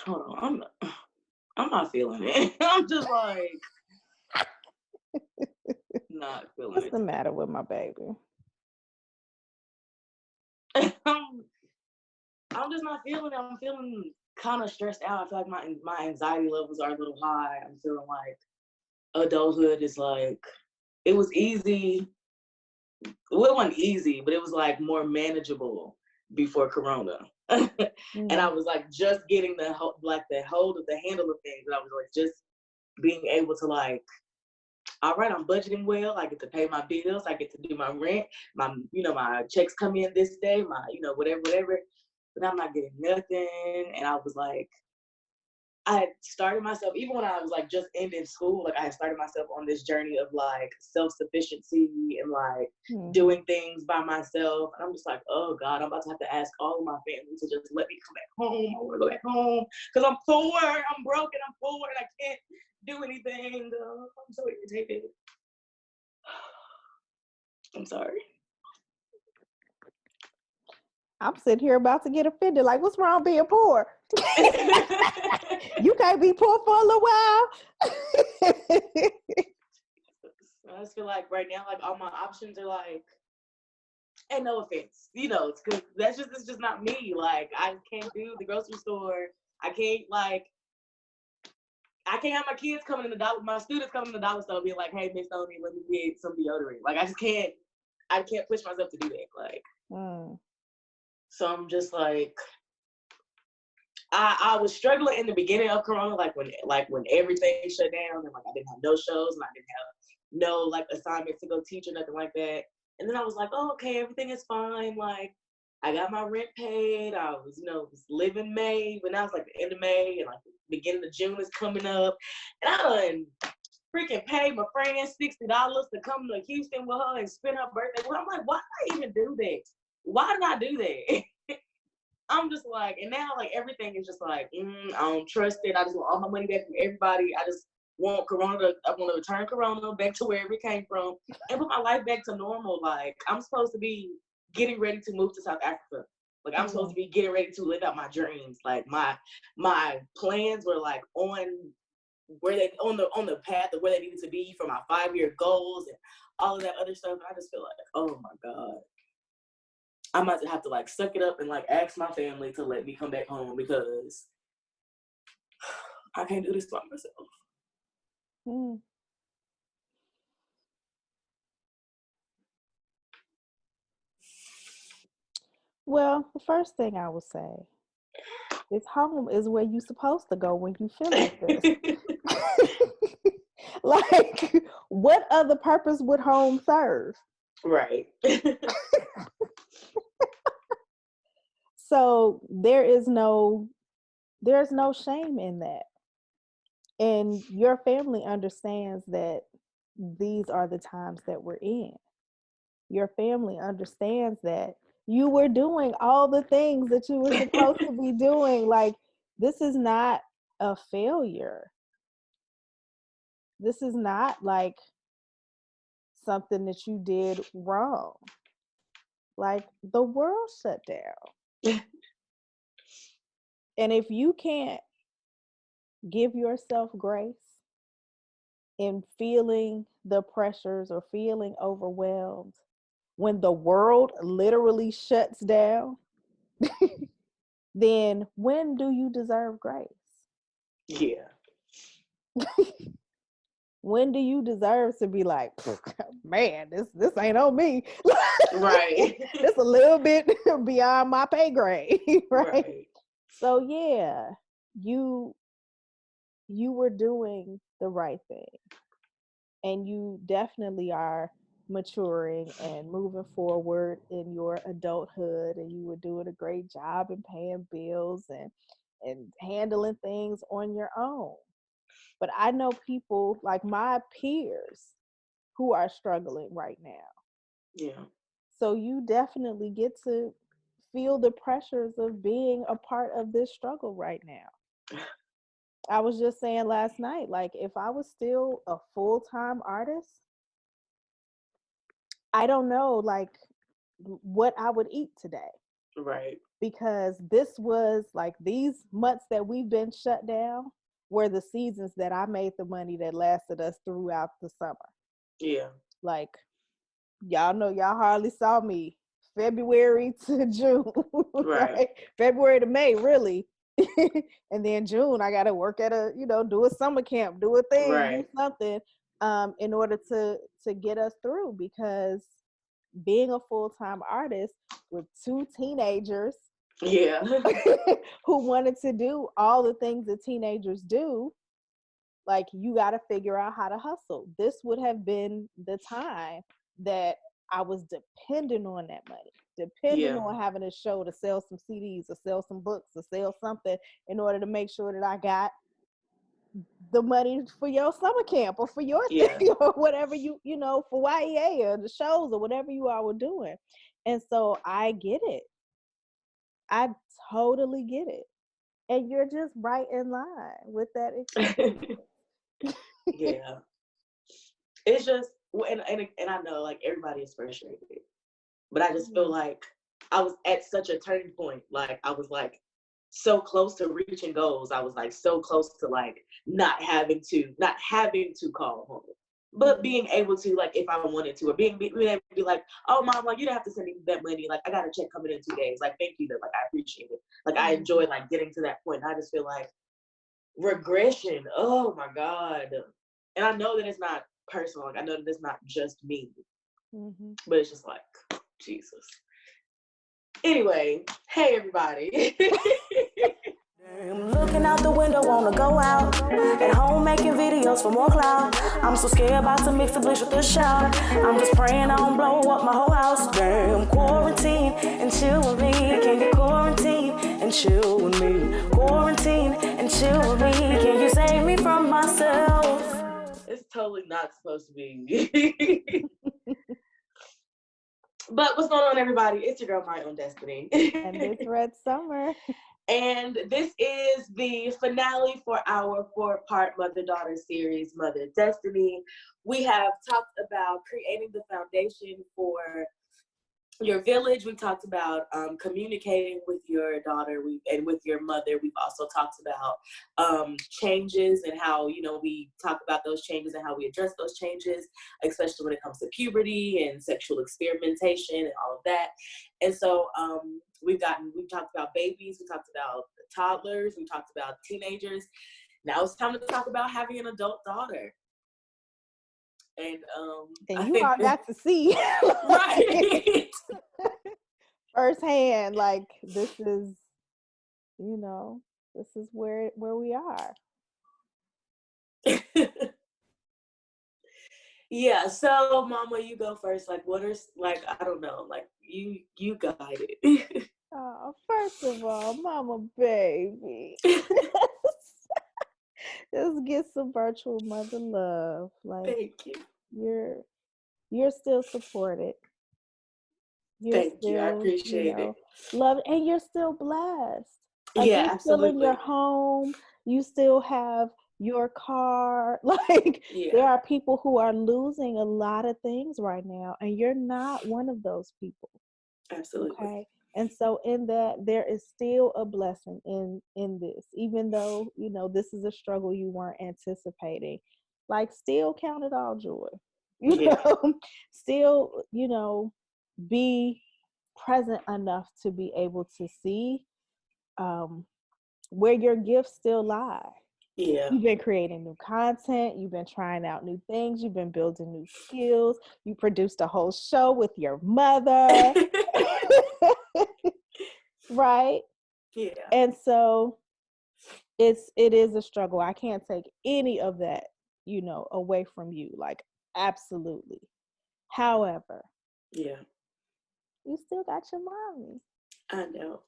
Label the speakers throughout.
Speaker 1: hold on, I'm not feeling it. I'm just like not feeling
Speaker 2: What's
Speaker 1: it
Speaker 2: the
Speaker 1: today.
Speaker 2: matter with my baby?
Speaker 1: I'm just not feeling it. I'm feeling kind of stressed out. I feel like my anxiety levels are a little high. I'm feeling like adulthood is like it was easy. Well, it wasn't easy, but it was like more manageable before Corona. And I
Speaker 2: Mm.
Speaker 1: was like just getting the hold of the handle of things. And I was like just being able to like, all right, I'm budgeting well. I get to pay my bills. I get to do my rent. My checks come in this day. My, whatever. But I'm not getting nothing. And I was like, I had started myself, even when I was like just ending school, like I had started myself on this journey of like self-sufficiency and like
Speaker 2: Mm-hmm.
Speaker 1: doing things by myself. And I'm just like, oh God, I'm about to have to ask all of my family to just let me come back home. I want to go back home because I'm poor, I'm broke, and I'm poor, and I can't do anything. I'm so irritated. I'm sorry.
Speaker 2: I'm sitting here about to get offended. Like, what's wrong being poor? You can't be poor for a little while.
Speaker 1: I just feel like right now, like all my options are like, and no offense, it's because it's just not me. Like I can't do the grocery store. I can't I can't have my kids coming in my students coming in the dollar store being like, hey, Miss Tony, let me get some deodorant. Like I can't push myself to do that. Like, so I'm just like, I was struggling in the beginning of Corona, like when everything shut down and like I didn't have no shows and I didn't have no like assignments to go teach or nothing like that. And then I was like, oh, okay, everything is fine. Like I got my rent paid. I was, was living May, but now it's like the end of May and like the beginning of June is coming up. And I done freaking paid my friend $60 to come to Houston with her and spend her birthday. Well, I'm like, why did I even do that? Why did I do that? I'm just like, and now like everything is just like, I don't trust it. I just want all my money back from everybody. I just want I want to return Corona back to wherever it came from and put my life back to normal. Like I'm supposed to be getting ready to move to South Africa. Like I'm supposed to be getting ready to live out my dreams. Like my plans were like on the path of where they needed to be for my 5-year goals and all of that other stuff. And I just feel like, oh my God. I might have to like suck it up and like ask my family to let me come back home because I can't do this by myself.
Speaker 2: Mm. Well, the first thing I would say is home is where you're supposed to go when you feel like this. Like, what other purpose would home serve?
Speaker 1: Right.
Speaker 2: So there's no shame in that. And your family understands that these are the times that we're in. Your family understands that you were doing all the things that you were supposed to be doing. Like, this is not a failure. This is not like something that you did wrong. Like, the world shut down. And if you can't give yourself grace in feeling the pressures or feeling overwhelmed when the world literally shuts down, then when do you deserve grace?
Speaker 1: Yeah.
Speaker 2: When do you deserve to be like, man, this ain't on me?
Speaker 1: Right.
Speaker 2: It's a little bit beyond my pay grade, right?
Speaker 1: Right.
Speaker 2: So yeah, you were doing the right thing, and you definitely are maturing and moving forward in your adulthood, and you were doing a great job in paying bills and handling things on your own. But I know people like my peers who are struggling right now.
Speaker 1: Yeah.
Speaker 2: So you definitely get to feel the pressures of being a part of this struggle right now. I was just saying last night, like if I was still a full-time artist, I don't know like what I would eat today.
Speaker 1: Right.
Speaker 2: because this was like these months that we've been shut down were the seasons that I made the money that lasted us throughout the summer.
Speaker 1: Yeah.
Speaker 2: Like, y'all know, y'all hardly saw me February to June,
Speaker 1: Right.
Speaker 2: right? February to May, really. And then June, I got to work at a, do a summer camp, do a thing, do
Speaker 1: Right.
Speaker 2: something, in order to get us through. Because being a full-time artist with two teenagers
Speaker 1: Yeah.
Speaker 2: who wanted to do all the things that teenagers do, like, you got to figure out how to hustle. This would have been the time that I was dependent on that money, depending
Speaker 1: Yeah.
Speaker 2: on having a show to sell some CDs or sell some books or sell something in order to make sure that I got the money for your summer camp or for your
Speaker 1: Yeah.
Speaker 2: thing or whatever for YEA or the shows or whatever you all were doing. And so I get it. I totally get it. And you're just right in line with that experience.
Speaker 1: Yeah. It's just, and I know like everybody is frustrated, but I just feel like I was at such a turning point. Like I was like so close to reaching goals. I was like so close to like not having to call home, but being able to, like, if I wanted to, or being able to be like, oh mom, like you don't have to send me that money. Like I got a check coming in 2 days. Like thank you, that like I appreciate it. Like I enjoy like getting to that point. And I just feel like regression. Oh my God. And I know that it's not personal. Like I know that it's not just me, but it's just like Jesus. Anyway, hey everybody.
Speaker 3: I'm looking out the window, wanna go out. At home making videos for more clout. I'm so scared about to mix the bliss with the shout. I'm just praying I don't blow up my whole house. Damn, quarantine and chill with me. Can you quarantine and chill with me? Quarantine and chill with me. Can you save me from myself?
Speaker 1: It's totally not supposed to be. But what's going on, everybody? It's your girl, Mionne Destiny.
Speaker 2: And this Red Summer.
Speaker 1: And this is the finale for our 4-part mother-daughter series, MotheRed Destiny. We have talked about creating the foundation for your village. We talked about communicating with your daughter and with your mother. We've also talked about changes and how, we talk about those changes and how we address those changes, especially when it comes to puberty and sexual experimentation and all of that. And so we've talked about babies, we talked about toddlers, we talked about teenagers. Now it's time to talk about having an adult daughter. And
Speaker 2: you all got to see
Speaker 1: right
Speaker 2: firsthand, like this is where we are.
Speaker 1: Yeah, so Mama, you go first. Like what are, like, I don't know, like you guide it.
Speaker 2: Oh, first of all, Mama baby. Just get some virtual mother love. Like
Speaker 1: Thank you.
Speaker 2: You're still supported. You're
Speaker 1: Thank
Speaker 2: still,
Speaker 1: you. I appreciate it.
Speaker 2: loved, and you're still blessed. Like
Speaker 1: Yeah,
Speaker 2: you're
Speaker 1: absolutely.
Speaker 2: still in your home. You still have your car. Like there are people who are losing a lot of things right now, and you're not one of those people.
Speaker 1: Absolutely.
Speaker 2: Okay. And so in that, there is still a blessing in this, even though, this is a struggle you weren't anticipating. Like still count it all joy. Still, be present enough to be able to see where your gifts still lie.
Speaker 1: Yeah.
Speaker 2: You've been creating new content. You've been trying out new things. You've been building new skills. You produced a whole show with your mother. Right?
Speaker 1: Yeah.
Speaker 2: And so it is a struggle. I can't take any of that, away from you. Like, absolutely. However,
Speaker 1: yeah,
Speaker 2: you still got your mommy.
Speaker 1: I know.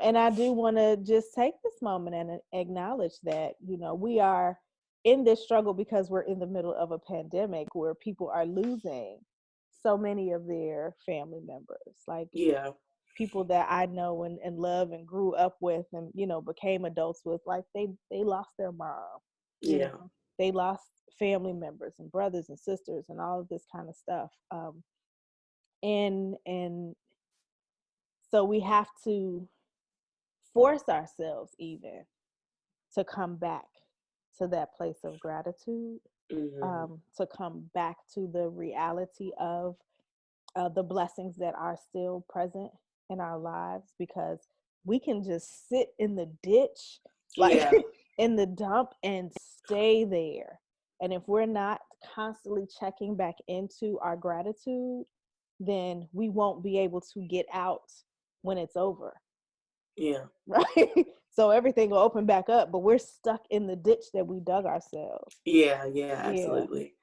Speaker 2: And I do want to just take this moment and acknowledge that, we are in this struggle because we're in the middle of a pandemic where people are losing so many of their family members. Like, people that I know and love and grew up with and, became adults with, like they lost their mom. They lost family members and brothers and sisters and all of this kind of stuff. And So we have to force ourselves even to come back to that place of gratitude, to come back to the reality of the blessings that are still present in our lives, because we can just sit in the ditch, like in the dump, and stay there. And if we're not constantly checking back into our gratitude, then we won't be able to get out when it's over.
Speaker 1: Yeah.
Speaker 2: Right. So everything will open back up, but we're stuck in the ditch that we dug ourselves.
Speaker 1: Yeah, absolutely.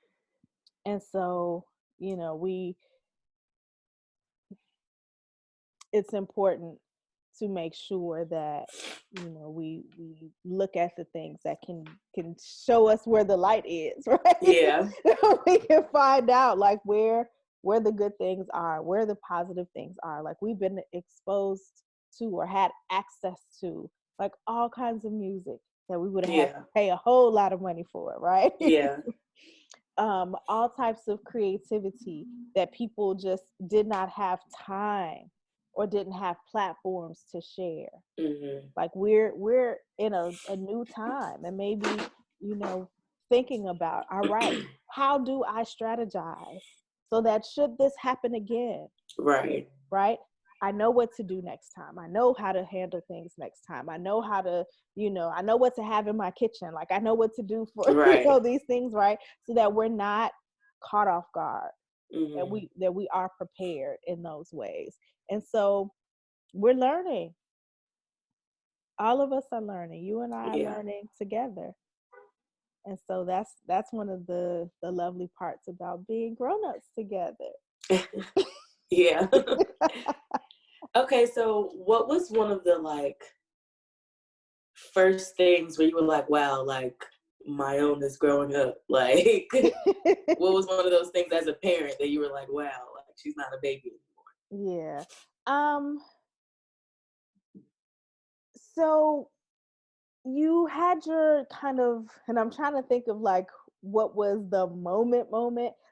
Speaker 2: And so, it's important to make sure that, we look at the things that can show us where the light is, right?
Speaker 1: Yeah.
Speaker 2: We can find out like where the good things are, where the positive things are. Like, we've been exposed to or had access to like all kinds of music that we would have had to pay a whole lot of money for, right?
Speaker 1: Yeah.
Speaker 2: All types of creativity that people just did not have time or didn't have platforms to share. Like, we're in a new time, and maybe, thinking about, all right, how do I strategize so that should this happen again, right, I know what to do next time. I know how to handle things next time. I know how to, I know what to have in my kitchen. Like, I know what to do for these things, right? So that we're not caught off guard, that we are prepared in those ways. And so we're learning. All of us are learning. You and I are learning together. And so that's one of the lovely parts about being grown-ups together.
Speaker 1: Yeah. Okay, so what was one of the like first things where you were like, wow, like Mionne is growing up? Like, what was one of those things as a parent that you were like, wow, like she's not a baby anymore?
Speaker 2: Yeah. So you had your kind of, and I'm trying to think of like what was the moment,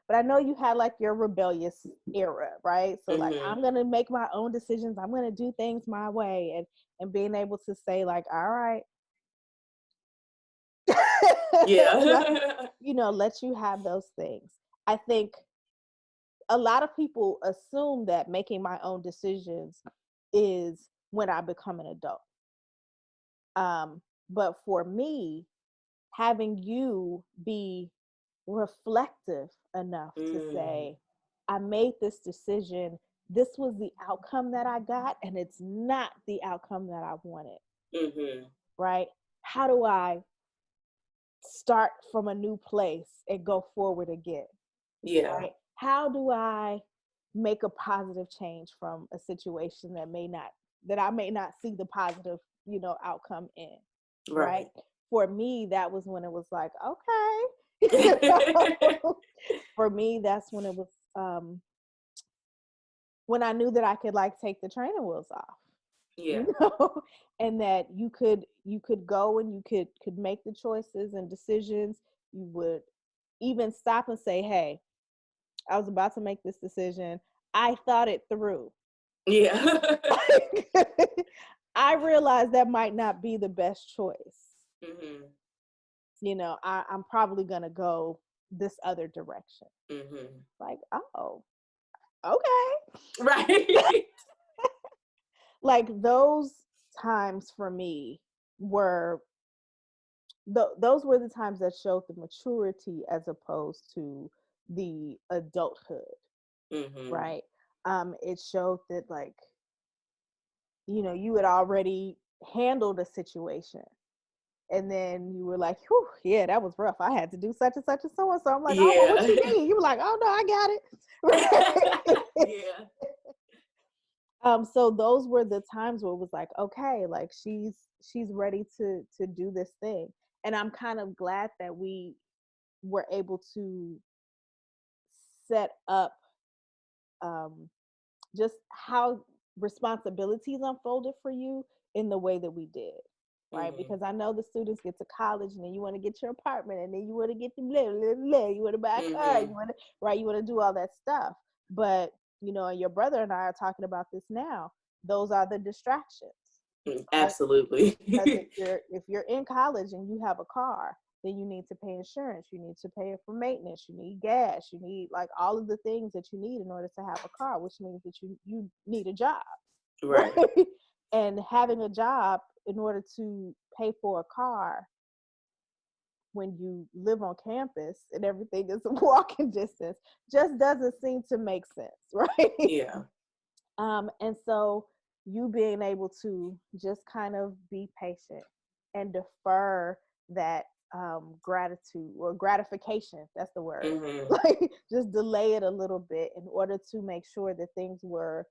Speaker 2: but I know you had like your rebellious era, right? So like, I'm gonna make my own decisions, I'm gonna do things my way, and being able to say like, all right, let you have those things. I think a lot of people assume that making my own decisions is when I become an adult. But for me, having you be reflective enough to say, I made this decision, this was the outcome that I got, and it's not the outcome that I wanted. Right? How do I start from a new place and go forward again? Right? How do I make a positive change from a situation that I may not see the positive, outcome in? Right? For me, that was when it was like, okay. For me, that's when it was when I knew that I could like take the training wheels off. And that you could go and you could make the choices and decisions. You would even stop and say, hey, I was about to make this decision. I thought it through. I realized that might not be the best choice. I'm probably gonna go this other direction. Like, oh, okay.
Speaker 1: Right.
Speaker 2: Like, those times for me were those were the times that showed the maturity as opposed to the adulthood. Right. It showed that, like, you had already handled a situation, and then you were like, whew, yeah, that was rough. I had to do such and such and so and so. I'm like, oh, well, what you mean? You were like, oh no, I got it. So those were the times where it was like, okay, like she's ready to do this thing. And I'm kind of glad that we were able to set up just how responsibilities unfolded for you in the way that we did. Right? Because I know the students get to college and then you want to get your apartment and then you want to get your blah, blah, blah, you want to buy a car, you want to do all that stuff. But, and your brother and I are talking about this now, those are the distractions.
Speaker 1: Absolutely.
Speaker 2: Because if you're in college and you have a car, then you need to pay insurance, you need to pay for maintenance, you need gas, you need like all of the things that you need in order to have a car, which means that you need a job.
Speaker 1: Right.
Speaker 2: And having a job in order to pay for a car when you live on campus and everything is a walking distance just doesn't seem to make sense, right?
Speaker 1: Yeah.
Speaker 2: And so you being able to just kind of be patient and defer that gratitude or gratification, that's the word.
Speaker 1: Mm-hmm.
Speaker 2: Like just delay it a little bit in order to make sure that things were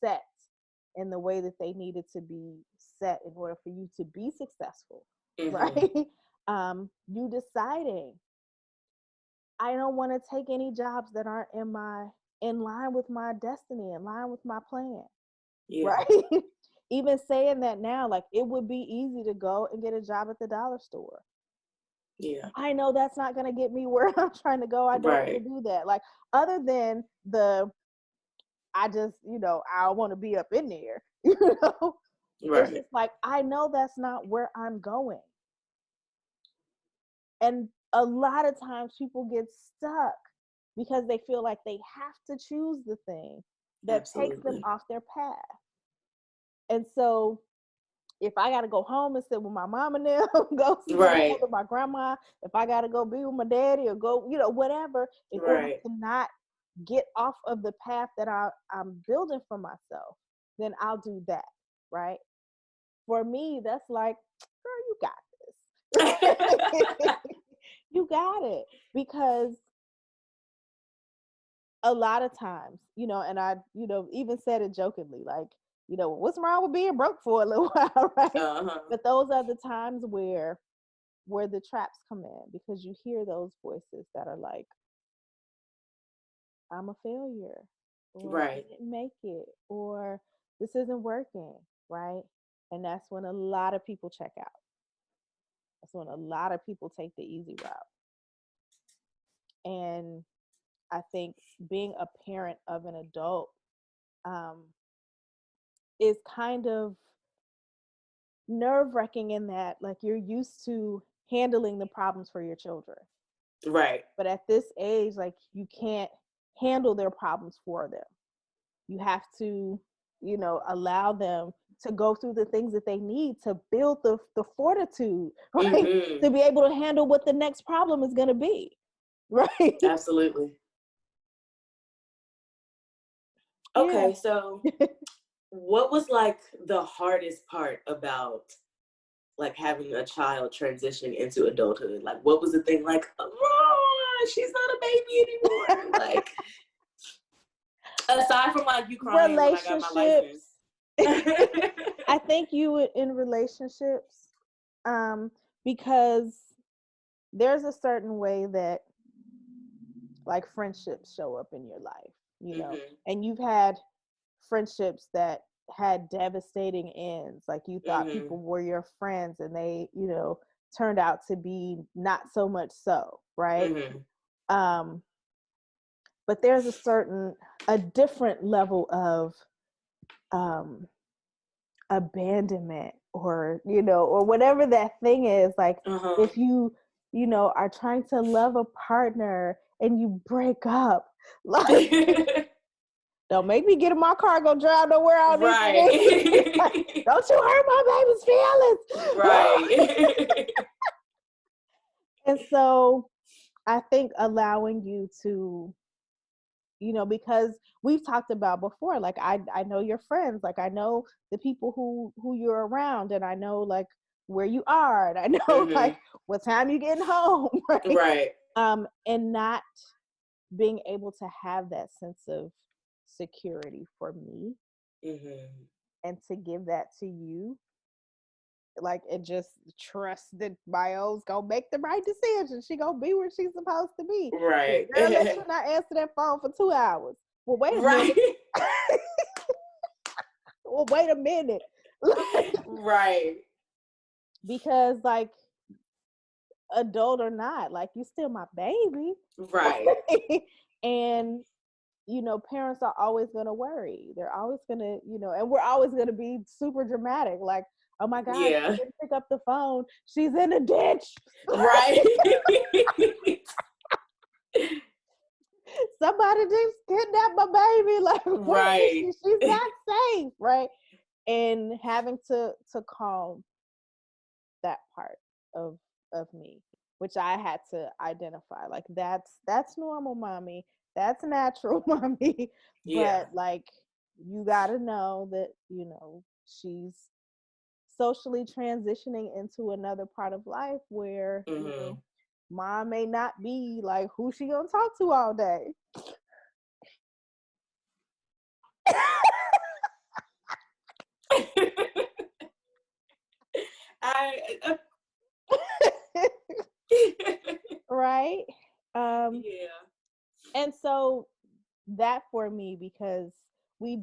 Speaker 2: set in the way that they needed to be set in order for you to be successful. Mm-hmm. Right? You deciding, I don't want to take any jobs that aren't in line with my destiny, in line with my plan. Yeah. Right? Even saying that now, like it would be easy to go and get a job at the dollar store. Yeah. I know that's not going to get me where I'm trying to go. I don't want to do that. Like other than I just, I want to be up in there, It's just like, I know that's not where I'm going. And a lot of times people get stuck because they feel like they have to choose the thing that takes them off their path. And so if I got to go home and sit with my mom and them, go see with my grandma, if I got to go be with my daddy or go, whatever, in order to not get off of the path that I'm building for myself, then I'll do that, right? For me, that's like, girl, you got this. You got it. Because a lot of times, and I, even said it jokingly, like, what's wrong with being broke for a little while, right? Uh-huh. But those are the times where the traps come in, because you hear those voices that are like, I'm a failure, or I didn't make it, or this isn't working, right? And that's when a lot of people check out. That's when a lot of people take the easy route. And I think being a parent of an adult is kind of nerve-wracking in that, like, you're used to handling the problems for your children. Right. But at this age, like, you can't handle their problems for them. You have to, allow them to go through the things that they need to build the fortitude, right? Mm-hmm. To be able to handle what the next problem is going to be. Right. Absolutely. Okay, so what was like the hardest part about like having a child transition into adulthood? Like, what was the thing like, oh, she's not a baby anymore? Like, aside from like you crying when I got my license. I think you in relationships, because there's a certain way that like friendships show up in your life, and you've had friendships that had devastating ends. Like you thought people were your friends and they, turned out to be not so much so, right? But there's a different level of abandonment, or, or whatever that thing is. Like if you, are trying to love a partner and you break up, like, don't make me get in my car and go drive nowhere out. Right. Like, don't you hurt my baby's feelings. Right. And so I think allowing you to, because we've talked about before, like I know your friends, like I know the people who you're around, and I know like where you are, and I know like what time you getting home. Right. And not being able to have that sense of security for me, and to give that to you, like, and just trust that Mio's gonna make the right decision. She gonna be where she's supposed to be. Right. Girl, let you not answer that phone for 2 hours. Well, wait a minute. Well, wait a minute. Right. Because like, adult or not, like, you still my baby. Right. And you know, parents are always going to worry. They're always going to, you know, and we're always going to be super dramatic. Like, oh my God, she
Speaker 1: Yeah.
Speaker 2: didn't pick up the phone. She's in a ditch.
Speaker 1: Right.
Speaker 2: Somebody just kidnapped my baby. Like,
Speaker 1: Right.
Speaker 2: she's not safe, right? And having to calm that part of me, which I had to identify. Like, that's normal, mommy. That's natural, mommy.
Speaker 1: Yeah.
Speaker 2: But like, you gotta know that, you know, she's socially transitioning into another part of life where, you know, mom may not be like who she gonna talk to all day. Right?
Speaker 1: Yeah.
Speaker 2: And so that for me, because we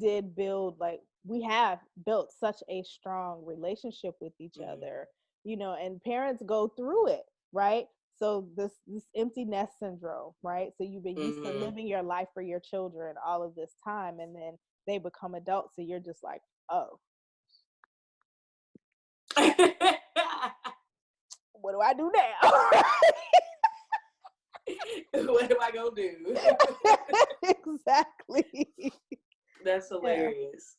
Speaker 2: have built such a strong relationship with each other, you know, and parents go through it, right? So this empty nest syndrome, right? So you've been used to living your life for your children all of this time, and then they become adults, so you're just like, oh, what do I do now?
Speaker 1: What am I gonna do?
Speaker 2: Exactly.
Speaker 1: That's hilarious.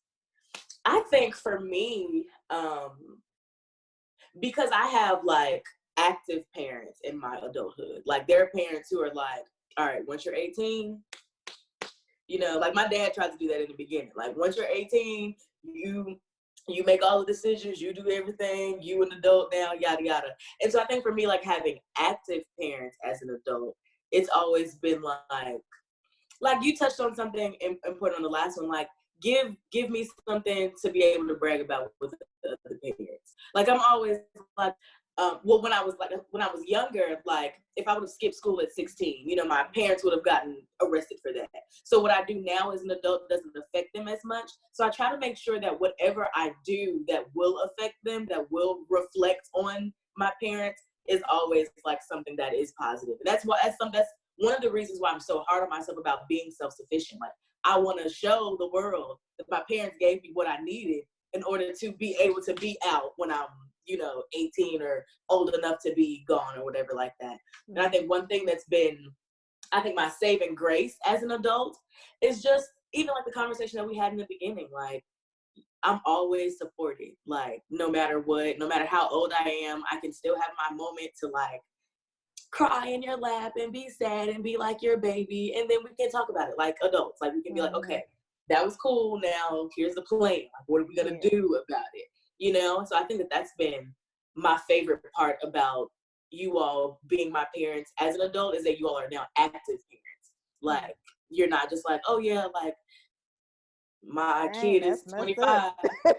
Speaker 1: Yeah. I think for me, because I have like active parents in my adulthood, like there are parents who are like, all right, once you're 18, you know, like my dad tried to do that in the beginning. Like once you're 18, you make all the decisions, you do everything, you an adult now, yada, yada. And so I think for me, like having active parents as an adult, it's always been like you touched on something important on the last one, like give me something to be able to brag about with the parents. Like I'm always like, well, when I was younger, like if I would have skipped school at 16, you know, my parents would have gotten arrested for that. So what I do now as an adult doesn't affect them as much. So I try to make sure that whatever I do that will affect them, that will reflect on my parents, is always like something that is positive. And that's one of the reasons why I'm so hard on myself about being self-sufficient. Like I want to show the world that my parents gave me what I needed in order to be able to be out when I'm, you know, 18 or old enough to be gone or whatever like that. And I think one thing that's been, I think my saving grace as an adult is just even like the conversation that we had in the beginning, like I'm always supported, like no matter what, no matter how old I am, I can still have my moment to like cry in your lap and be sad and be like your baby. And then we can talk about it like adults. Like we can be like, okay, that was cool. Now here's the plan. Like, what are we going to do about it? You know? So I think that that's been my favorite part about you all being my parents as an adult, is that you all are now active parents. Like you're not just like, oh yeah, like my kid is 25.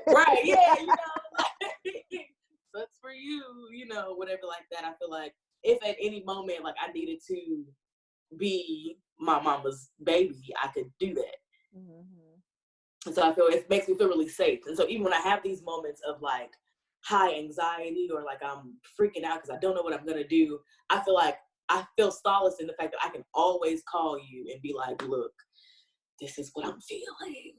Speaker 1: Right. Yeah. You know, like, that's for you, you know, whatever like that. I feel like if at any moment, like I needed to be my mama's baby, I could do that. And so I feel it makes me feel really safe. And so even when I have these moments of like high anxiety or like I'm freaking out because I don't know what I'm going to do, I feel solace in the fact that I can always call you and be like, look, this is what I'm feeling.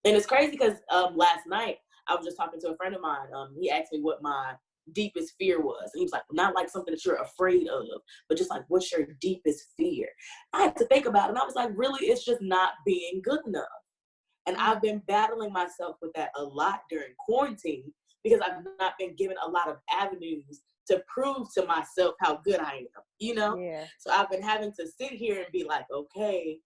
Speaker 1: And it's crazy because last night I was just talking to a friend of mine. He asked me what my deepest fear was. And he was like, not like something that you're afraid of, but just like, what's your deepest fear? I had to think about it. And I was like, really, it's just not being good enough. And I've been battling myself with that a lot during quarantine because I've not been given a lot of avenues to prove to myself how good I am, you know? Yeah. So I've been having to sit here and be like, okay,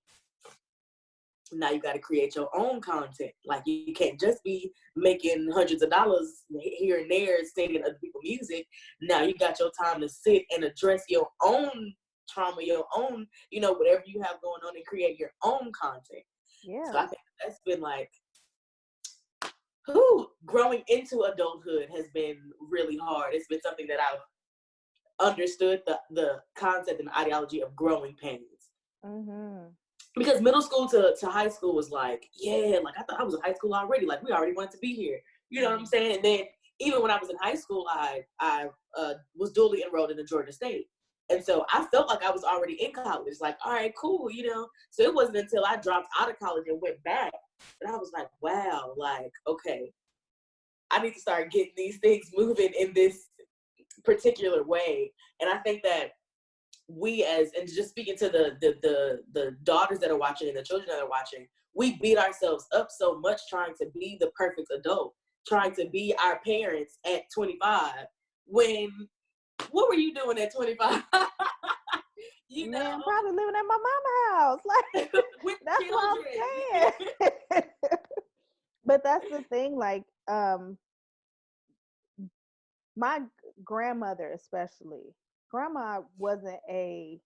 Speaker 1: now you got to create your own content. Like you can't just be making hundreds of dollars here and there singing other people's music. Now you got your time to sit and address your own trauma, your own, you know, whatever you have going on, and create your own content. Yeah. So I think that's been like, growing into adulthood has been really hard. It's been something that I've understood the concept and ideology of growing pains. Because middle school to high school was like, yeah, like I thought I was in high school already. Like we already wanted to be here. You know what I'm saying? And then even when I was in high school, I was dually enrolled in the Georgia State. And so I felt like I was already in college, like, all right, cool, So it wasn't until I dropped out of college and went back that I was like, wow, like, okay, I need to start getting these things moving in this particular way. And I think that and just speaking to the daughters that are watching and the children that are watching, we beat ourselves up so much trying to be the perfect adult, trying to be our parents at 25, when, what were you doing at 25?
Speaker 2: Man, probably living at my mama's house. Like,
Speaker 1: with
Speaker 2: that's
Speaker 1: children.
Speaker 2: what I'm saying. But that's the thing, like, my grandmother especially, grandma wasn't a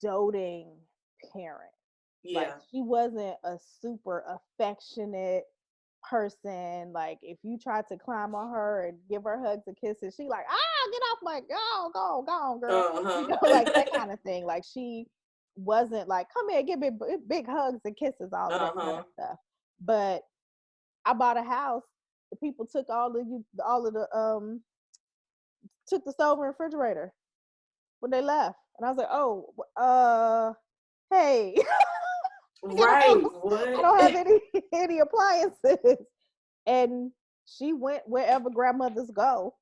Speaker 2: doting parent.
Speaker 1: Yeah.
Speaker 2: Like, she wasn't a super affectionate person. Like, if you tried to climb on her and give her hugs and kisses, she like, get off my, go on, girl. Like that kind of thing. Like, she wasn't like, come here, give me big hugs and kisses, all of that kind of stuff. But I bought a house. The people took took the stove and refrigerator when they left, and I was like, hey.
Speaker 1: Right.
Speaker 2: What? I don't have any appliances. And she went wherever grandmothers go,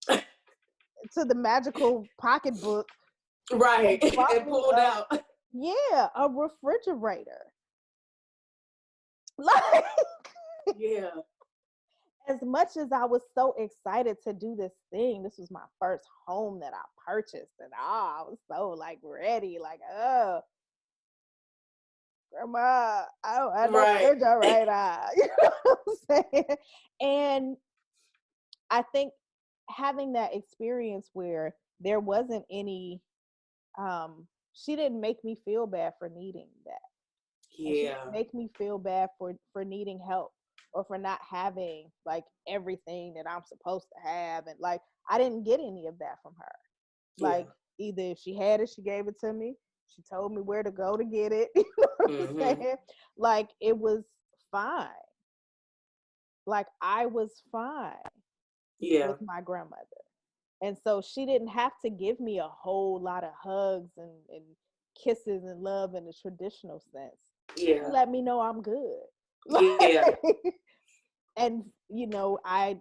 Speaker 2: to the magical pocketbook.
Speaker 1: Right. And pulled out.
Speaker 2: Yeah, a refrigerator. Like,
Speaker 1: yeah.
Speaker 2: As much as I was so excited to do this thing, this was my first home that I purchased, and I was so like ready, like, Grandma, I don't have no refrigerator right now. You know what I'm saying? And I think having that experience where there wasn't any, she didn't make me feel bad for needing that.
Speaker 1: Yeah.
Speaker 2: She didn't make me feel bad for needing help, or for not having like everything that I'm supposed to have. And like, I didn't get any of that from her. Like, either if she had it, she gave it to me. She told me where to go to get it. You know what I'm saying? Like, it was fine. Like, I was fine with my grandmother. And so she didn't have to give me a whole lot of hugs and kisses and love in the traditional sense.
Speaker 1: Yeah.
Speaker 2: Let me know I'm good.
Speaker 1: Yeah.
Speaker 2: And, I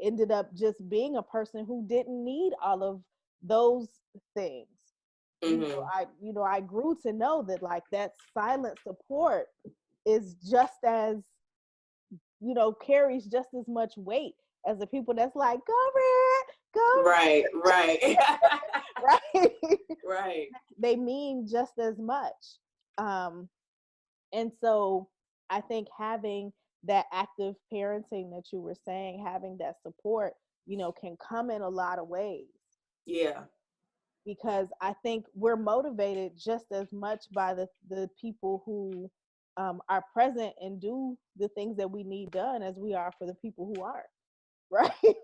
Speaker 2: ended up just being a person who didn't need all of those things. I grew to know that, like, that silent support is just as, carries just as much weight as the people that's like, go Red, go.
Speaker 1: Right.
Speaker 2: Right. They mean just as much. And so I think having that active parenting that you were saying, having that support, can come in a lot of ways.
Speaker 1: Yeah.
Speaker 2: Because I think we're motivated just as much by the people who are present and do the things that we need done as we are for the people who aren't. Right?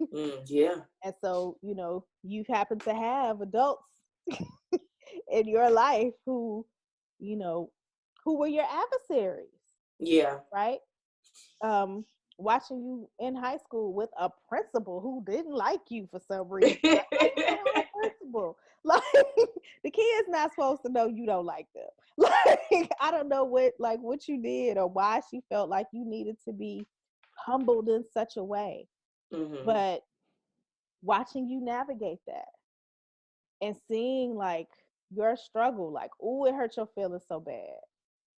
Speaker 1: Yeah.
Speaker 2: And so, you happen to have adults in your life who were your adversaries.
Speaker 1: Yeah.
Speaker 2: Right? Watching you in high school with a principal who didn't like you for some reason. Principal. Like, the kid's not supposed to know you don't like them. Like, I don't know what you did or why she felt like you needed to be humbled in such a way. But watching you navigate that and seeing like your struggle, like, it hurt your feelings so bad.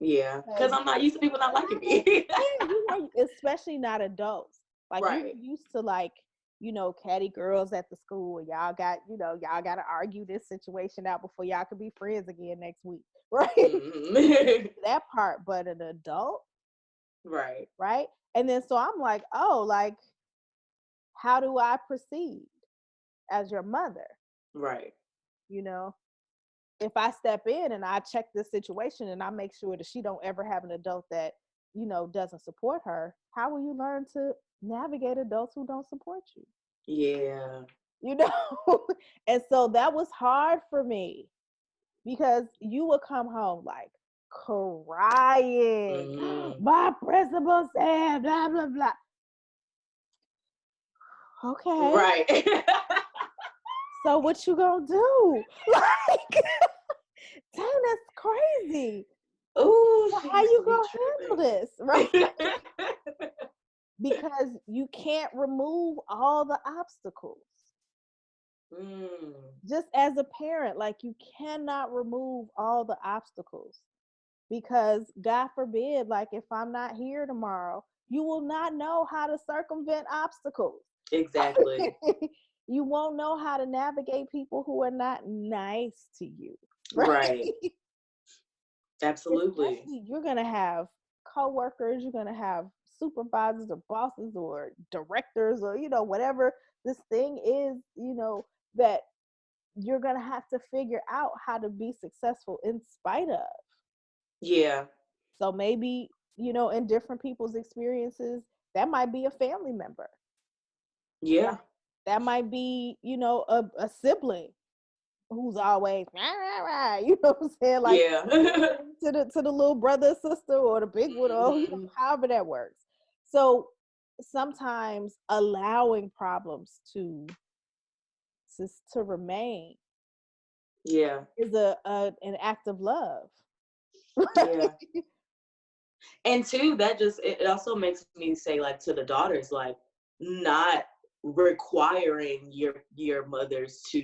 Speaker 1: Yeah, because I'm not used to people not liking me.
Speaker 2: You were, especially not adults. Like, you were used to, like, catty girls at the school. Y'all got to argue this situation out before y'all could be friends again next week. Right? That part, but an adult. Right? And then so I'm like, like, how do I proceed as your mother?
Speaker 1: Right.
Speaker 2: If I step in and I check this situation and I make sure that she don't ever have an adult that, doesn't support her, how will you learn to navigate adults who don't support you?
Speaker 1: Yeah.
Speaker 2: And so that was hard for me, because you would come home like crying. My principal said blah, blah, blah. Okay.
Speaker 1: Right.
Speaker 2: So what you gonna do? Like, dang, that's crazy.
Speaker 1: Oh,
Speaker 2: So how you gonna handle this, right? Because you can't remove all the obstacles. Just as a parent, like, you cannot remove all the obstacles, because God forbid, like, if I'm not here tomorrow, you will not know how to circumvent obstacles.
Speaker 1: Exactly.
Speaker 2: You won't know how to navigate people who are not nice to you.
Speaker 1: Right. Absolutely.
Speaker 2: Especially, you're going to have coworkers, you're going to have supervisors or bosses or directors or, whatever this thing is, that you're going to have to figure out how to be successful in spite of.
Speaker 1: Yeah.
Speaker 2: So maybe, in different people's experiences, that might be a family member.
Speaker 1: Yeah.
Speaker 2: That might be, a sibling who's always, rah, rah, rah, you know what I'm saying? Like,
Speaker 1: yeah.
Speaker 2: to the little brother, sister, or the big one, or however that works. So sometimes allowing problems to remain,
Speaker 1: yeah,
Speaker 2: is an act of love.
Speaker 1: Yeah. And two, that just, it also makes me say, like, to the daughters, like, not requiring your mothers to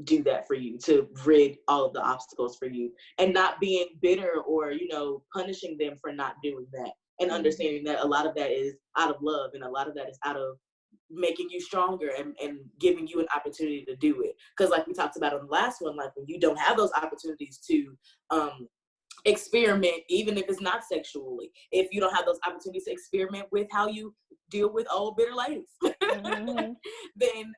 Speaker 1: do that for you, to rid all of the obstacles for you, and not being bitter or, punishing them for not doing that, and understanding that a lot of that is out of love, and a lot of that is out of making you stronger, and giving you an opportunity to do it. Because, like we talked about on the last one, like, when you don't have those opportunities to experiment, even if it's not sexually, if you don't have those opportunities to experiment with how you deal with old bitter ladies, then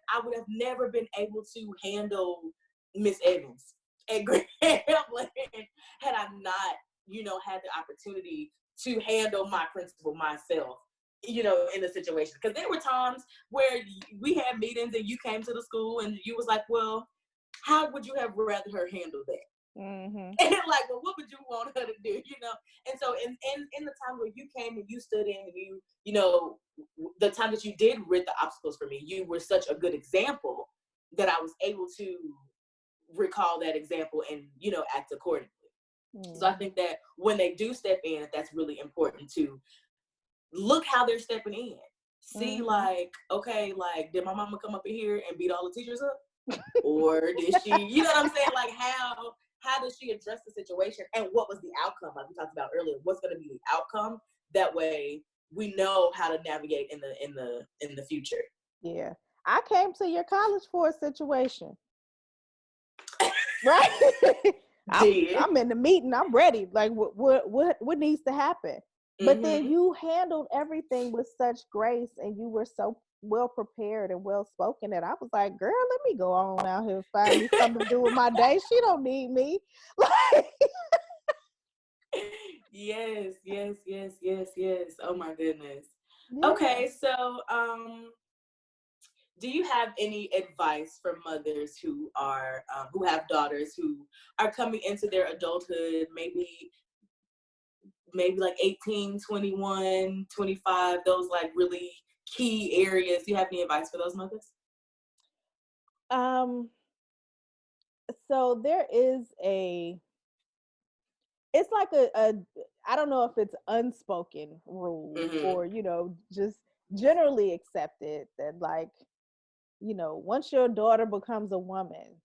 Speaker 1: I would have never been able to handle Miss Evans at Grambling had I not, had the opportunity to handle my principal myself, in the situation. Because there were times where we had meetings and you came to the school and you was like, well, how would you have rather her handle that? And like, well, what would you want her to do, And so in the time where you came and you stood in and the time that you did rid the obstacles for me, you were such a good example that I was able to recall that example and, act accordingly. So I think that when they do step in, that's really important to look how they're stepping in. See, like, okay, like, did my mama come up in here and beat all the teachers up? Or did she, you know what I'm saying? Like, how does she address the situation, and what was the outcome? Like we talked about earlier, what's going to be the outcome? That way we know how to navigate in the future.
Speaker 2: Yeah. I came to your college for a situation. Right? I'm in the meeting, I'm ready. Like, what needs to happen? But then you handled everything with such grace, and you were so well prepared and well spoken that I was like, girl, let me go on out here and find me something to do with my day. She don't need me. Like,
Speaker 1: yes. Oh my goodness. Yeah. Okay, so do you have any advice for mothers who are who have daughters who are coming into their adulthood, maybe like 18, 21, 25, those like really key areas? Do you have any advice for those mothers?
Speaker 2: So there is it's like a I don't know if it's unspoken rule or, just generally accepted that, like, once your daughter becomes a woman,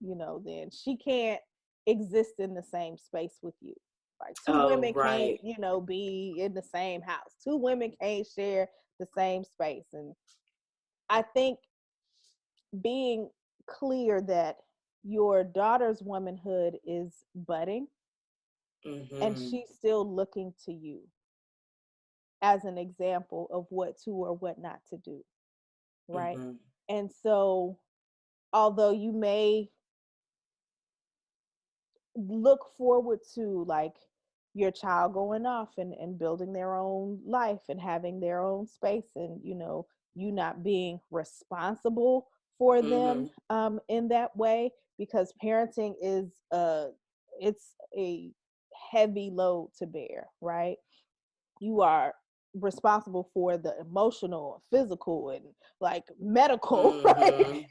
Speaker 2: then she can't exist in the same space with you. Like, two women can't, be in the same house. Two women can't share the same space. And I think being clear that your daughter's womanhood is budding, and she's still looking to you as an example of what to or what not to do, right? And so, although you may look forward to, like, your child going off and building their own life and having their own space, and you not being responsible for them in that way, because parenting is it's a heavy load to bear, right? You are responsible for the emotional, physical, and like medical right?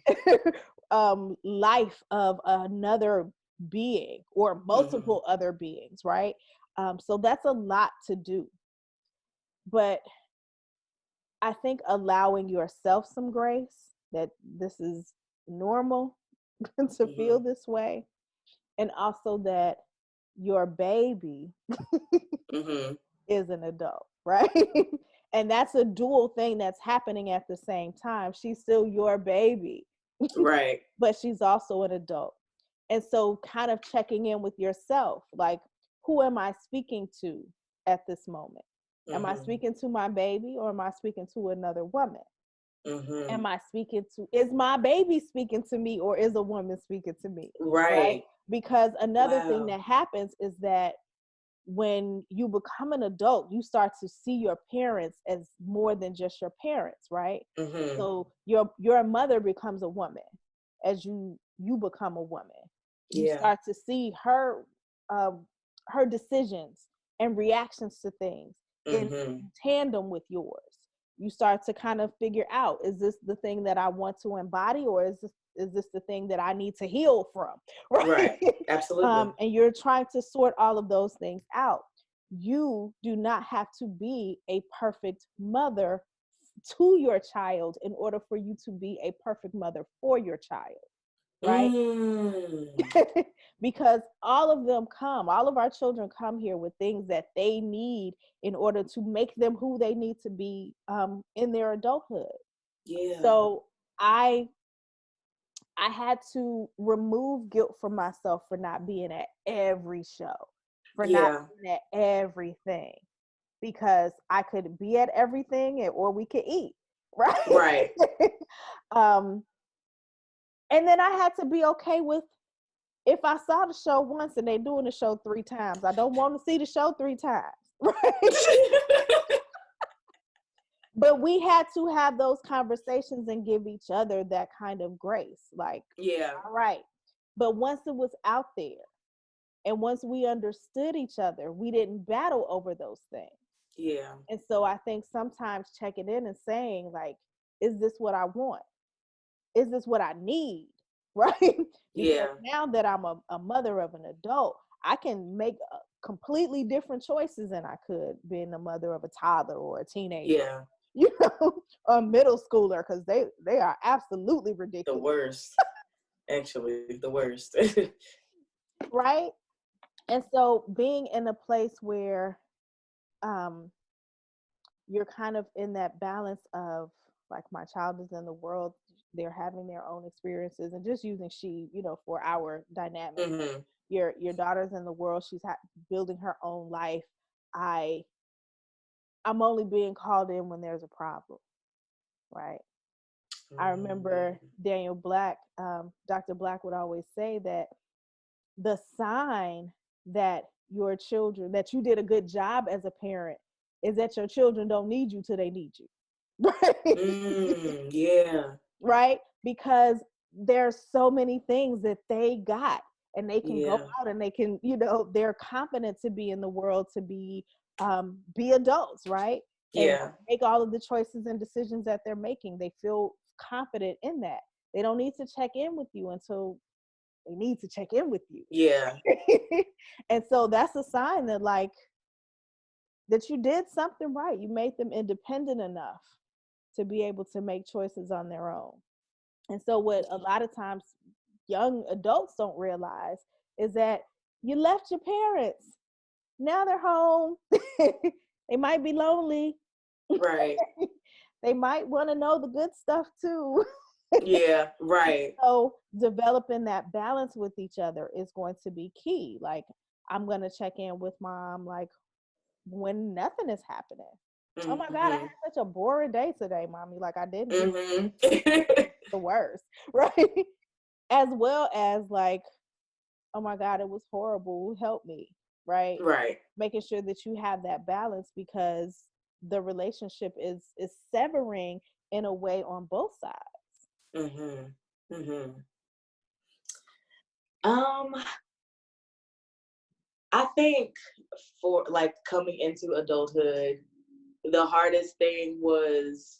Speaker 2: life of another being or multiple other beings, right? So that's a lot to do. But I think allowing yourself some grace that this is normal to feel this way, and also that your baby is an adult, right? And that's a dual thing that's happening at the same time. She's still your baby,
Speaker 1: right?
Speaker 2: But she's also an adult. And so kind of checking in with yourself, like, who am I speaking to at this moment? Am I speaking to my baby, or am I speaking to another woman? Am I speaking to, is my baby speaking to me, or is a woman speaking to me?
Speaker 1: Right.
Speaker 2: Because another thing that happens is that when you become an adult, you start to see your parents as more than just your parents, right? So your mother becomes a woman as you become a woman. You start to see her decisions and reactions to things in tandem with yours. You start to kind of figure out, is this the thing that I want to embody, or is this the thing that I need to heal from?
Speaker 1: Right. Absolutely.
Speaker 2: And you're trying to sort all of those things out. You do not have to be a perfect mother to your child in order for you to be a perfect mother for your child, right? Because all of our children come here with things that they need in order to make them who they need to be in their adulthood. So I had to remove guilt from myself for not being at every show, for not being at everything, because I could be at everything or we could eat, right? And then I had to be okay with, if I saw the show once and they're doing the show 3 times, I don't want to see the show 3 times, right? But we had to have those conversations and give each other that kind of grace. Like, all right. But once it was out there and once we understood each other, we didn't battle over those things. And so I think sometimes checking in and saying, like, is this what I want? Is this what I need? Right? Because now that I'm a mother of an adult, I can make completely different choices than I could being the mother of a toddler or a teenager. You know, a middle schooler, because they are absolutely ridiculous.
Speaker 1: The worst. Actually, the worst.
Speaker 2: Right? And so being in a place where you're kind of in that balance of, like, my child is in the world, they're having their own experiences, and just using she, for our dynamic. Your daughter's in the world, she's building her own life. I'm only being called in when there's a problem, right? I remember Daniel Black, Dr. Black would always say that the sign that your children, that you did a good job as a parent, is that your children don't need you till they need you. Right? Right? Because there's so many things that they got, and they can go out and they can, they're confident to be in the world, to be adults, right? And make all of the choices and decisions that they're making. They feel confident in that. They don't need to check in with you until they need to check in with you. And so that's a sign that, like, that you did something right. You made them independent enough to be able to make choices on their own. And so what a lot of times young adults don't realize is that you left your parents. Now they're home. They might be lonely.
Speaker 1: Right.
Speaker 2: They might want to know the good stuff too.
Speaker 1: Right.
Speaker 2: So developing that balance with each other is going to be key. Like, I'm going to check in with mom, like, when nothing is happening. Oh my God, I had such a boring day today, mommy. Like, I didn't. The worst, right? As well as, like, oh my God, it was horrible. Help me, right?
Speaker 1: Right.
Speaker 2: Making sure that you have that balance, because the relationship is severing in a way on both sides.
Speaker 1: I think for, like, coming into adulthood, the hardest thing was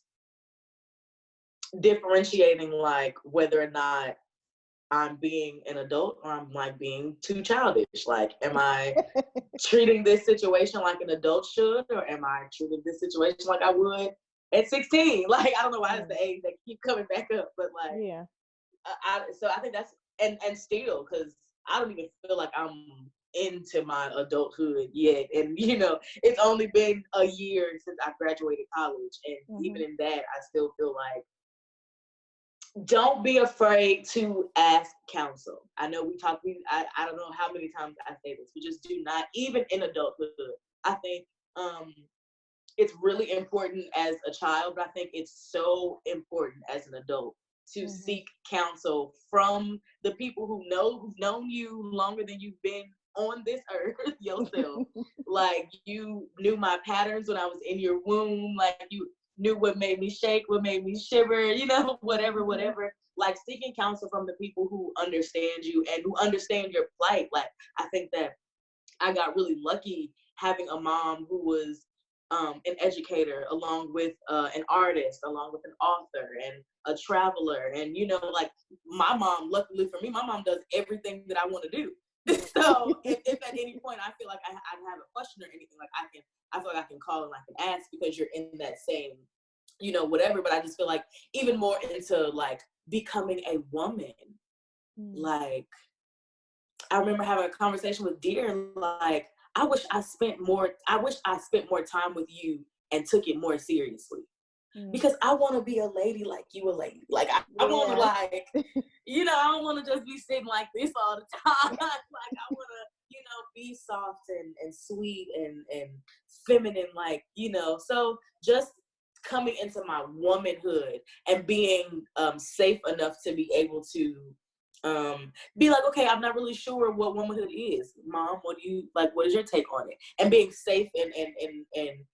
Speaker 1: differentiating, like, whether or not I'm being an adult or I'm like being too childish. Like, am I treating this situation like an adult should, or am I treating this situation like I would at 16? Like, I don't know why it's the age that keep coming back up, but like,
Speaker 2: Yeah.
Speaker 1: So I think that's, and still, because I don't even feel like I'm into my adulthood yet. And, you know, it's only been a year since I graduated college. And even in that, I still feel like, don't be afraid to ask counsel. I know I don't know how many times I say this, but just do not, even in adulthood. I think it's really important as a child, but I think it's so important as an adult to seek counsel from the people who've known you longer than you've been on this earth yourself. Like, you knew my patterns when I was in your womb. Like, you knew what made me shake, what made me shiver, you know, whatever. Like, seeking counsel from the people who understand you and who understand your plight. Like, I think that I got really lucky having a mom who was an educator, along with an artist, along with an author and a traveler. And, you know, like, my mom, luckily for me, my mom does everything that I want to do. So if at any point I feel like I have a question or anything, like, I feel like I can call and I can ask, because you're in that same, you know, whatever. But I just feel like even more into like becoming a woman, like, I remember having a conversation with Dear, like, I wish I spent more time with you and took it more seriously. Because I want to be a lady like you a lady. Like, I want to, like, you know, I don't want to just be sitting like this all the time. Like, I want to, you know, be soft and sweet and feminine, like, you know. So just coming into my womanhood and being safe enough to be able to be like, okay, I'm not really sure what womanhood is. Mom, what is your take on it? And being safe and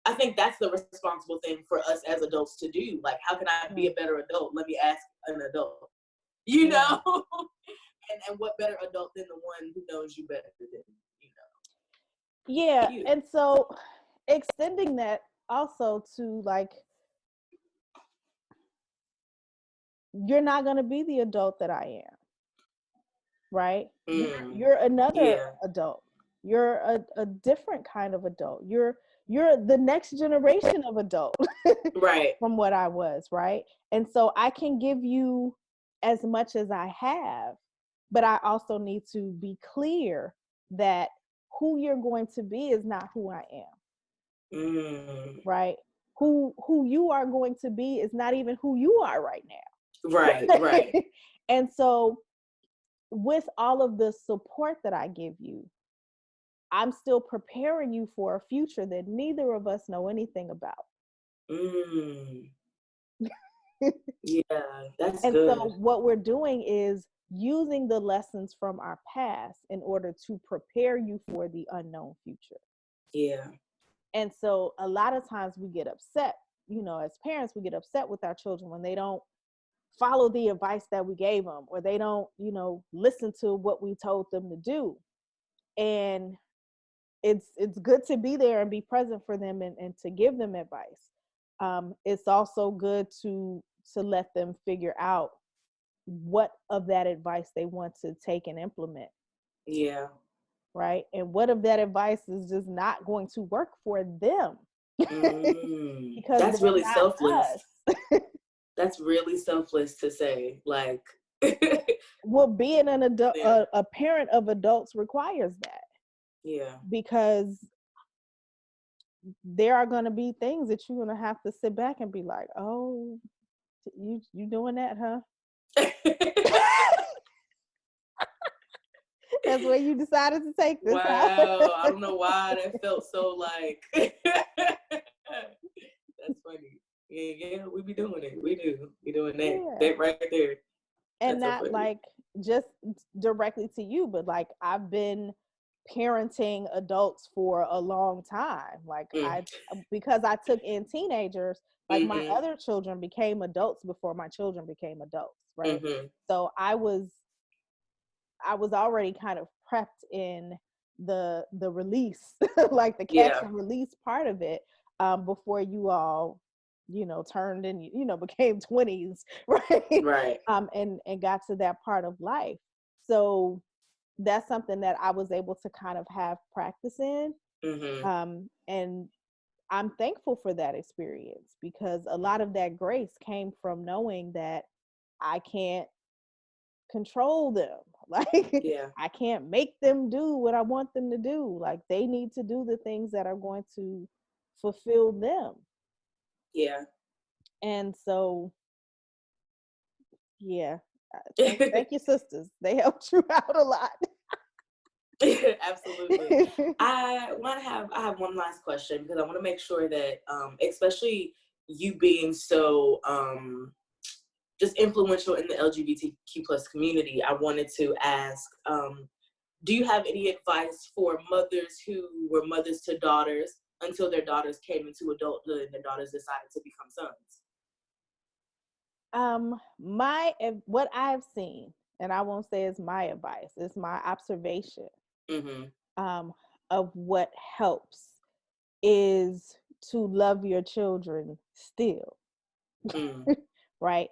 Speaker 1: I think that's the responsible thing for us as adults to do. Like, how can I be a better adult? Let me ask an adult, you know? and what better adult than the one who knows you better than, you know?
Speaker 2: Yeah. You. And so extending that also to, like, you're not going to be the adult that I am, right? You're another adult. You're a different kind of adult. You're the next generation of adult,
Speaker 1: right?
Speaker 2: From what I was, right? And so I can give you as much as I have, but I also need to be clear that who you're going to be is not who I am, right? Who you are going to be is not even who you are right now,
Speaker 1: right?
Speaker 2: And so with all of the support that I give you, I'm still preparing you for a future that neither of us know anything about.
Speaker 1: Yeah, that's
Speaker 2: and
Speaker 1: good.
Speaker 2: And so what we're doing is using the lessons from our past in order to prepare you for the unknown future.
Speaker 1: Yeah.
Speaker 2: And so a lot of times we get upset, you know, as parents, we get upset with our children when they don't follow the advice that we gave them, or they don't, you know, listen to what we told them to do. And it's good to be there and be present for them and to give them advice. It's also good to let them figure out what of that advice they want to take and implement.
Speaker 1: Yeah.
Speaker 2: Right. And what of that advice is just not going to work for them.
Speaker 1: Because that's really selfless. That's really selfless to say. Like,
Speaker 2: well, being an adult, a parent of adults requires that.
Speaker 1: Yeah.
Speaker 2: Because there are going to be things that you're going to have to sit back and be like, oh, you doing that, huh? That's where you decided to take this.
Speaker 1: Wow. I don't know why that felt so like. That's funny. Yeah, we be doing it. We do. We doing that. Yeah. That right there.
Speaker 2: And that's not so like just directly to you, but like I've been parenting adults for a long time. Like because I took in teenagers, like my other children became adults before my children became adults, right? So I was already kind of prepped in the release, like the catch and release part of it, before you all turned and, became 20s, right?
Speaker 1: Right.
Speaker 2: And got to that part of life. So that's something that I was able to kind of have practice in. And I'm thankful for that experience, because a lot of that grace came from knowing that I can't control them. Like,
Speaker 1: Yeah.
Speaker 2: I can't make them do what I want them to do. Like, they need to do the things that are going to fulfill them.
Speaker 1: Yeah.
Speaker 2: And so, yeah, thank you, sisters. They helped you out a lot.
Speaker 1: Absolutely. I have one last question, because I want to make sure that, especially you being so just influential in the LGBTQ plus community, I wanted to ask, do you have any advice for mothers who were mothers to daughters until their daughters came into adulthood and their daughters decided to become sons?
Speaker 2: What I've seen, and I won't say it's my advice, it's my observation, of what helps, is to love your children still. Right?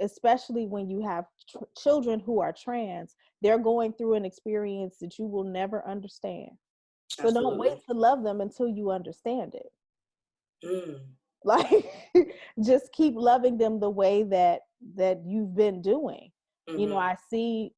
Speaker 2: Especially when you have children who are trans, they're going through an experience that you will never understand. So don't wait to love them until you understand it. Like, just keep loving them the way that you've been doing. I see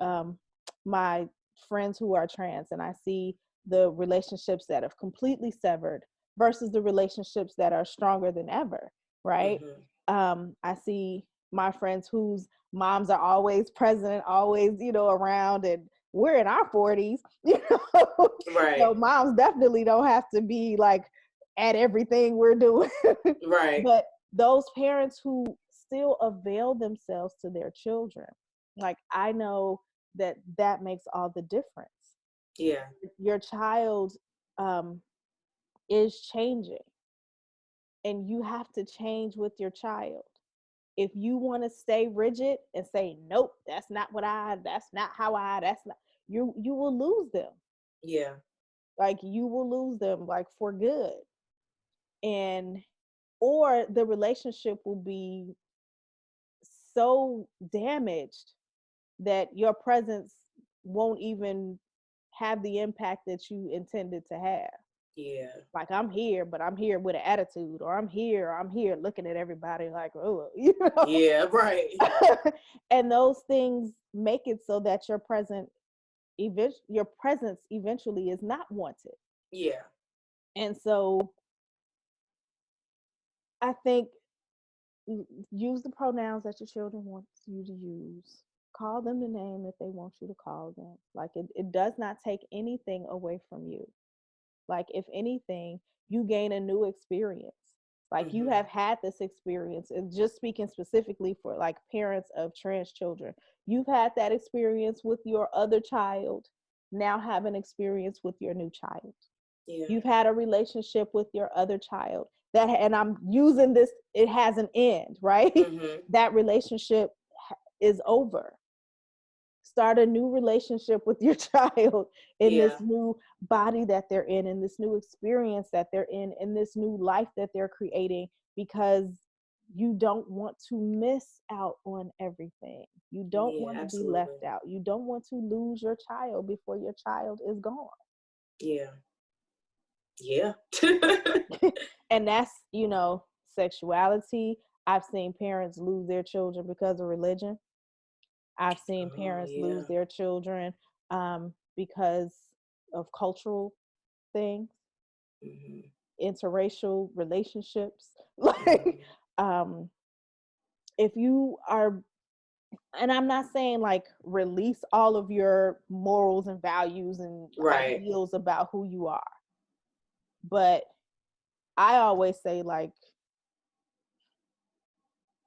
Speaker 2: my friends who are trans, and I see the relationships that have completely severed versus the relationships that are stronger than ever, right? I see my friends whose moms are always present, always, around, and we're in our 40s,
Speaker 1: Right.
Speaker 2: So moms definitely don't have to be like at everything we're doing.
Speaker 1: Right.
Speaker 2: But those parents who still avail themselves to their children, like, I know that makes all the difference.
Speaker 1: Yeah.
Speaker 2: Your child is changing, and you have to change with your child. If you want to stay rigid and say, nope, that's not how that's not, you will lose them.
Speaker 1: Yeah.
Speaker 2: Like, you will lose them, like, for good. Or the relationship will be so damaged that your presence won't even have the impact that you intended to have.
Speaker 1: Yeah.
Speaker 2: Like, I'm here, but I'm here with an attitude, or I'm here looking at everybody like, oh,
Speaker 1: Yeah, right.
Speaker 2: And those things make it so that your presence eventually is not wanted.
Speaker 1: Yeah.
Speaker 2: And so I think, use the pronouns that your children want you to use. Call them the name that they want you to call them. Like, it does not take anything away from you. Like, if anything, you gain a new experience. Like, you have had this experience, and just speaking specifically for like parents of trans children, you've had that experience with your other child. Now have an experience with your new child.
Speaker 1: Yeah.
Speaker 2: You've had a relationship with your other child and I'm using this, it has an end, right? That relationship is over. Start a new relationship with your child in this new body that they're in this new experience that they're in this new life that they're creating, because you don't want to miss out on everything. You don't want to be left out. You don't want to lose your child before your child is gone.
Speaker 1: Yeah. Yeah.
Speaker 2: And that's, sexuality. I've seen parents lose their children because of religion. I've seen parents lose their children because of cultural things, interracial relationships. Like, if you are, and I'm not saying like release all of your morals and values and ideals about who you are, but I always say, like,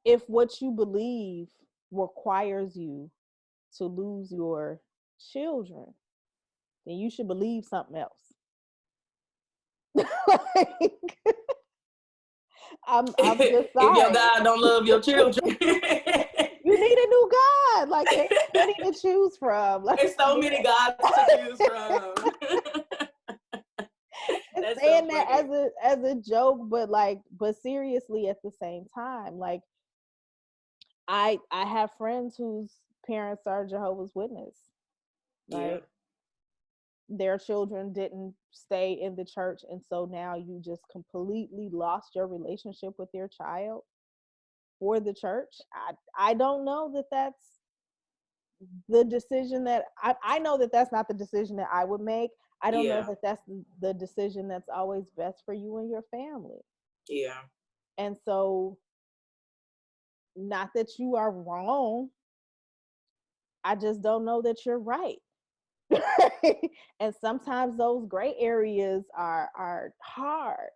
Speaker 2: if what you believe requires you to lose your children, then you should believe something else. Like, I'm just sorry.
Speaker 1: If your God don't love your children,
Speaker 2: you need a new God. Like, there's plenty to choose from. Like,
Speaker 1: there's so many gods to choose from.
Speaker 2: saying that as a joke, but seriously at the same time, like I have friends whose parents are Jehovah's Witness, right?
Speaker 1: Yeah.
Speaker 2: Their children didn't stay in the church, and so now you just completely lost your relationship with your child for the church. I don't know that that's the decision that I know that that's not the decision that I would make. I don't know that that's the decision that's always best for you and your family.
Speaker 1: Yeah.
Speaker 2: And so, not that you are wrong, I just don't know that you're right. And sometimes those gray areas are hard,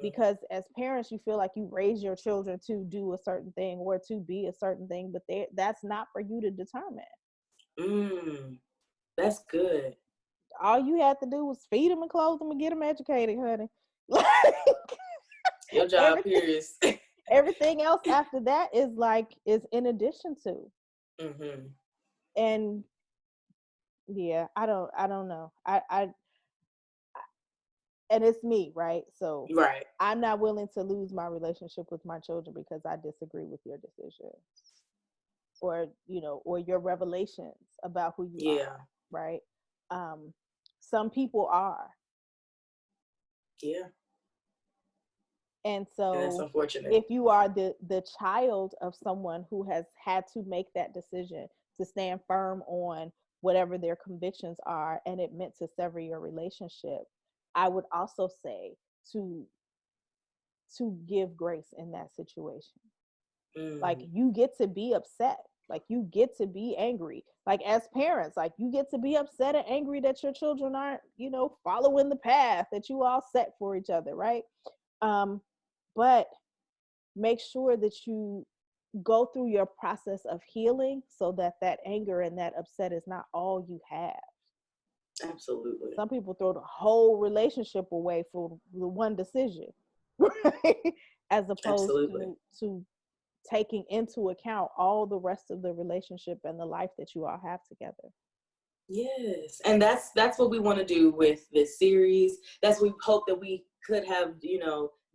Speaker 2: because as parents you feel like you raise your children to do a certain thing or to be a certain thing, but that's not for you to determine.
Speaker 1: That's good.
Speaker 2: All you had to do was feed them and clothe them and get them educated, honey.
Speaker 1: Your job here is
Speaker 2: everything else after that is in addition to. And yeah, I don't know. I and it's me, right? So
Speaker 1: right.
Speaker 2: I'm not willing to lose my relationship with my children because I disagree with your decision, or or your revelations about who you are, right? Some people are.
Speaker 1: Yeah.
Speaker 2: And so
Speaker 1: that's unfortunate.
Speaker 2: If you are the child of someone who has had to make that decision to stand firm on whatever their convictions are, and it meant to sever your relationship, I would also say to give grace in that situation. Like, you get to be upset. Like, you get to be angry. Like, as parents, like, you get to be upset and angry that your children aren't, following the path that you all set for each other, right? But make sure that you go through your process of healing so that anger and that upset is not all you have.
Speaker 1: Absolutely.
Speaker 2: Some people throw the whole relationship away for the one decision, right? As opposed to taking into account all the rest of the relationship and the life that you all have together.
Speaker 1: Yes, and that's what we want to do with this series. That's what we hope that we could have,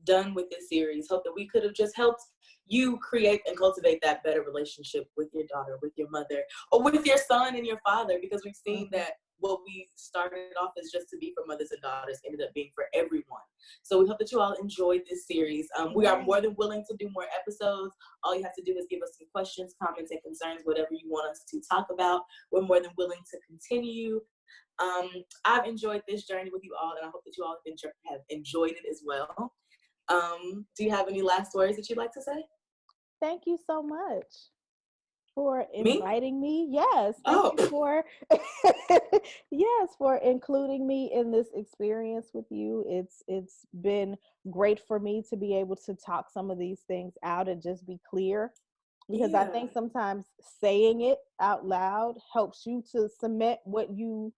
Speaker 1: done with this series. Hope that we could have just helped you create and cultivate that better relationship with your daughter, with your mother, or with your son and your father, because we've seen that what we started off as just to be for mothers and daughters ended up being for everyone. So we hope that you all enjoyed this series. We are more than willing to do more episodes. All you have to do is give us some questions, comments, and concerns, whatever you want us to talk about. We're more than willing to continue. I've enjoyed this journey with you all, and I hope that you all have enjoyed it as well. Do you have any last words that you'd like to say?
Speaker 2: Thank you so much for inviting me. Yes. Thank you for for including me in this experience with you. It's been great for me to be able to talk some of these things out and just be clear, because I think sometimes saying it out loud helps you to cement what you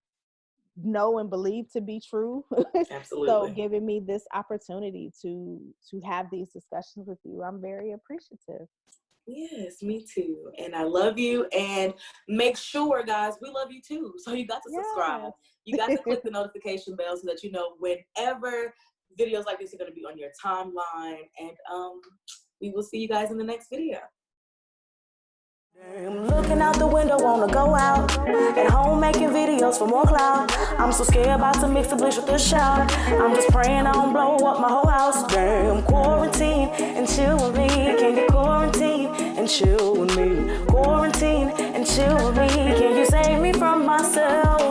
Speaker 2: know and believe to be true.
Speaker 1: Absolutely.
Speaker 2: So giving me this opportunity to have these discussions with you, I'm very appreciative.
Speaker 1: Yes, me too. And I love you. And make sure, guys, we love you too. So you got to subscribe. You got to click the notification bell so that you know whenever videos like this are going to be on your timeline. And we will see you guys in the next video.
Speaker 3: I'm looking out the window, wanna go out. At home making videos for more clout. I'm so scared about to mix the bliss with the shout. I'm just praying I don't blow up my whole house. Damn, quarantine and chill with me. Can you quarantine and chill with me? Quarantine and chill with me. Can you save me from myself?